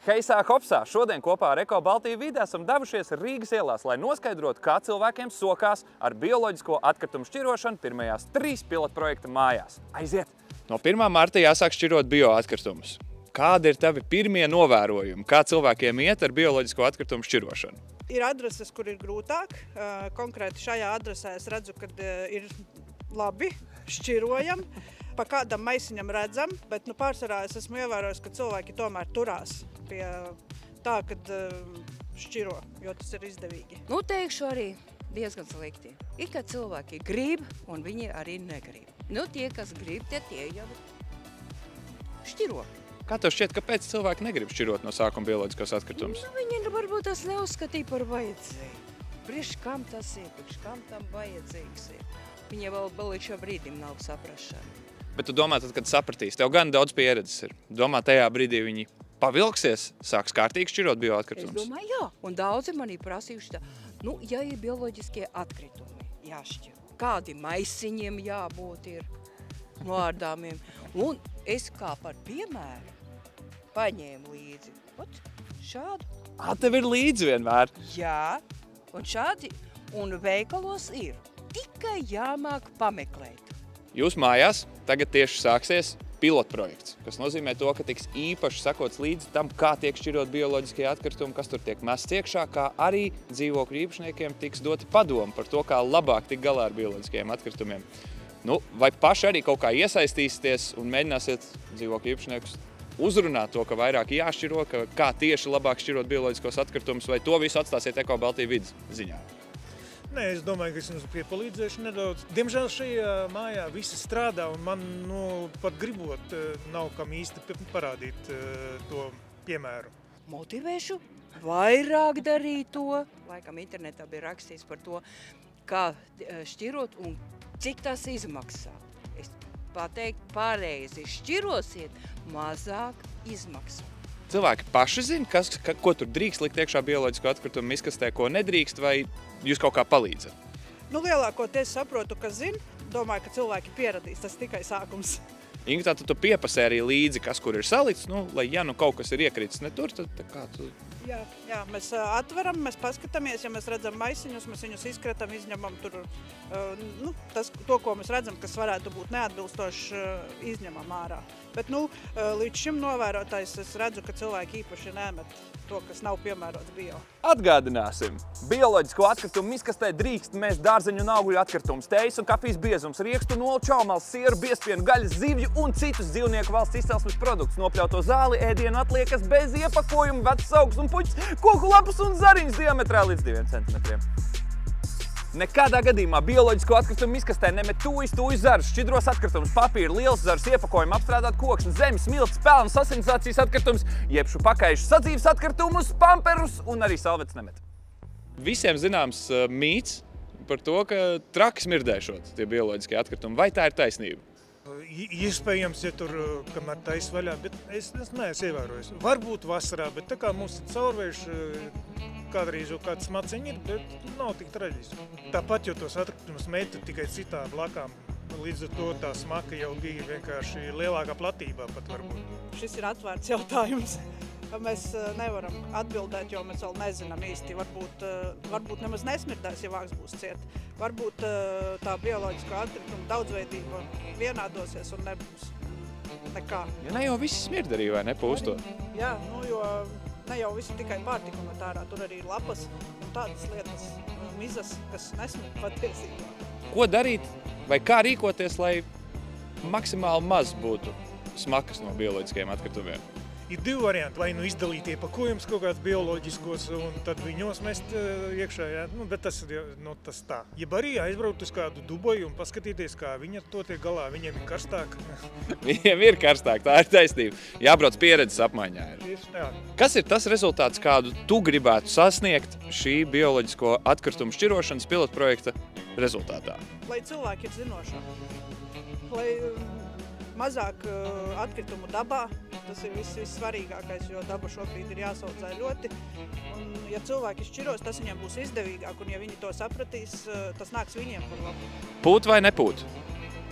Heisā hopsā! Šodien kopā ar Eko Baltiju vidi esam devušies Rīgas ielās, lai noskaidrotu, kā cilvēkiem sokās ar bioloģisko atkritumu šķirošanu pirmajās 3 pilotprojekta mājās. Aiziet! No 1. marta jāsāk šķirot bioatkritumus. Kādi ir tavi pirmie novērojumi? Kā cilvēkiem iet ar bioloģisko atkritumu šķirošanu? Ir adreses, kur ir grūtāk. Konkrēti šajā adresē es redzu, ka ir labi šķirojam. Pa kādam maisiņam redzam, bet pārsvarā es esmu ievērojis, ka cilvēki tomēr turās pie tā, kad šķiro, jo tas ir izdevīgi. Teikšu arī diezgan slikti. Ir, ka cilvēki grib, un viņi arī negrib. Tie, kas grib, tie jau šķiro. Kā tev šķiet, kāpēc cilvēki negrib šķirot no sākuma bioloģiskos atkritumus? Viņi varbūt tas neuzskatīja par vajadzīgu. Priekš kam tas ir, priekš kam tam vajadzīgs ir. Viņi vēl līdz šo brīdim nav saprašana. Bet tu domā, tad, kad sapratīs, tev gan daudz pieredzes ir. Domā, tajā brīdī viņi pavilksies, sāks kārtīgi šķirot bioatkritumus? Es domāju, jā. Un daudzi man ir prasījuši tā, ja ir bioloģiskie atkritumi jāšķiro, kādi maisiņiem jābūt ir noārdāmiem. Un es kā par piemēru paņēmu līdzi šādu. Tev ir līdzi vienmēr? Jā, un šādi, un veikalos ir. Tikai jāmāk pameklēt. Jūs mājās tagad tieši sāksies pilotprojekts, kas nozīmē to, ka tiks īpaši sakots līdzi tam, kā tiek šķirot bioloģiskie atkritumi, kas tur tiek mests iekšā, kā arī dzīvokļu īpašniekiem tiks doti padomi par to, kā labāk tik galā ar bioloģiskajiem atkritumiem. Vai paši arī kaut kā iesaistīsieties un mēģināsiet dzīvokļu īpašniekus uzrunāt to, ka vairāk jāšķiro, kā tieši labāk šķirot bioloģiskos atkritumus, vai to visu atstāsiet Eko Baltiju vidas ziņā? Nē, es domāju, ka es jums piepalīdzēšu nedaudz. Diemžēl šajā mājā visi strādā, un man pat gribot nav kam īsti parādīt to piemēru. Motivēšu vairāk darīt to. Laikam internetā bija rakstīts par to, kā šķirot un cik tas izmaksā. Es pateiktu pareizi, šķirosiet, mazāk izmaksā. Cilvēki paši zina, ko tur drīkst likt iekšā bioloģisko atkritumu izkastē, ko nedrīkst, vai jūs kaut kā palīdzat? Lielākoties saprotu, ka zina. Domāju, ka cilvēki pieradīs, tas tikai sākums. Inga, tu piepasē arī līdzi, kas kur ir salikts, lai kaut kas ir iekritis ne tur, tad kā tu... Jā, mēs atveram, mēs paskatāmies, ja mēs redzam maisiņus, mēs viņus izkratam, izņemam tur, to, ko mēs redzam, kas varētu būt neatbilstoši, izņemam ārā. Bet, līdz šim novērotājs es redzu, ka cilvēki īpaši nemet to, kas nav piemērots bio. Atgādināsim! Bioloģisko atkritumu izkastē drīkst mest dārzeņu un augļu atkritumus, tējas un kafijas biezums, riekstu, nolu, čaumals, sieru, biezpienu, gaļas, zivju un citus dzīvnieku valsts izcelsmes produktus, nopļauto zāli, ēdienu atliekas bez iepakojumu, vecas augus un puķis, koku lapus un zariņus diametrā līdz 2 centimetriem. Nekādā gadījumā bioloģisko atkritumu izkastē nemet tūjas zarus, šķidros atkritumus, papīru, liels zarus, iepakojumu, apstrādāt kokšņu, zemes, smilts, pelnu, sasinizācijas atkritumus, jebšu pakaišu sadzīves atkritumus, pamperus un arī salvetes nemet. Visiem zināms mīts par to, ka traki smirdēšot tie bioloģiskie atkritumi. Vai tā ir taisnība? Iespējams, ja tur kamēr tais vaļā, bet es neesmu ievērojis. Varbūt vasarā, bet tā kā mums ir caurvējš, kādreiz jau kāds smaciņi ir, bet nav tik traģiski. Tāpat jau tos atkritumus meta tikai citā blakām. Līdz ar to tā smaka jau bija vienkārši lielākā platībā pat varbūt. Šis ir atvērts jautājums. Mēs nevaram atbildēt, jo mēs vēl nezinām īsti. Varbūt nemaz nesmirdēs, ja vāks būs ciet. Varbūt tā bioloģisko atkritumu daudzveidība vienādosies un nebūs nekā. Ja ne jau visi smird arī, vai ne, pūsto? Jā, jo ne jau visi tikai pārtiku met ārā. Tur arī ir lapas un tādas lietas, mizas, kas nesmird patiesībā. Ko darīt vai kā rīkoties, lai maksimāli maz būtu smakas no bioloģiskajiem atkritumiem? Ir 2 varianti, vai izdalīt iepakojumus kaut kādus bioloģiskos un tad viņos mest iekšā, jā. Bet tas ir tas tā. Jeb arī aizbraukt uz kādu Duboju un paskatīties, kā viņi ar to tiek galā, viņiem ir karstāk. Viņiem ir karstāk, tā ir taisnība. Jābrauc pieredzes apmaiņā. Tieši tā. Kas ir tas rezultāts, kādu tu gribētu sasniegt šī bioloģisko atkritumu šķirošanas pilotprojekta rezultātā? Lai cilvēki ir zinošāki, lai mazāk atkritumu dabā, tas ir vissvarīgākais, jo daba šobrīd ir jāsaudzē ļoti. Un, ja cilvēki šķiros, tas viņiem būs izdevīgāk, un ja viņi to sapratīs, tas nāks viņiem par labu. Pūt vai nepūt?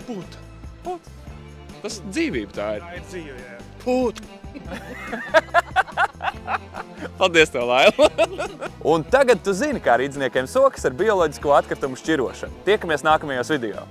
Pūt. Pūt. Tas dzīvība tā ir. Tā ir dzīve, jā. Pūt. Paldies tev, Laila! Un tagad tu zini, kā rīdzniekiem sokas ar bioloģisko atkritumu šķirošanu. Tiekamies nākamajos video.